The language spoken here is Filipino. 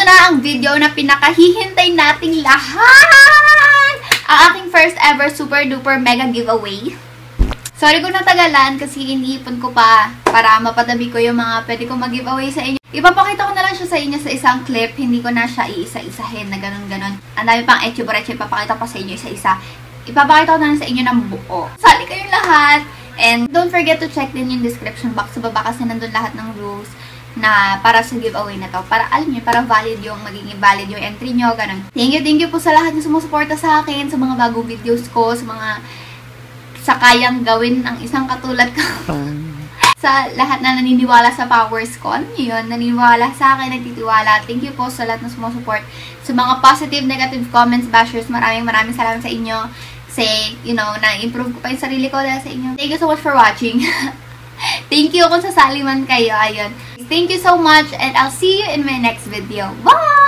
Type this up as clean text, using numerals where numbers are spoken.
Eto na ang video na pinakahihintay nating lahat! Ang aking first ever super duper mega giveaway. Sorry kung natagalan kasi iniipon ko pa para mapatabi ko yung mga pwede kong mag-giveaway sa inyo. Ipapakita ko na lang siya sa inyo sa isang clip. Hindi ko na siya iisa-isahin na ganun-ganun. Ang dami pang etche-boreche, ipapakita ko sa inyo isa-isa. Ipapakita ko na lang sa inyo ng buo. Sali kayong lahat! And don't forget to check din yung description box sa baba kasi nandun lahat ng rules na para sa giveaway na to. Para alam nyo, para valid yung, magiging valid yung entry nyo, ganun. Thank you po sa lahat na sumusuporta sa akin, sa mga bagong videos ko, sa mga sa kayang gawin ang isang katulad ko. Sa lahat na naniniwala sa powers ko. Ano yun? Naniniwala sa akin, nagtitiwala. Thank you po sa lahat na sumusuport. Sa mga positive, negative comments, bashers, maraming salamat sa inyo. Kasi, you know, na-improve ko pa yung sarili ko dahil sa inyo. Thank you so much for watching. Thank you kung sasali man kayo. Ayun. Thank you so much and I'll see you in my next video. Bye!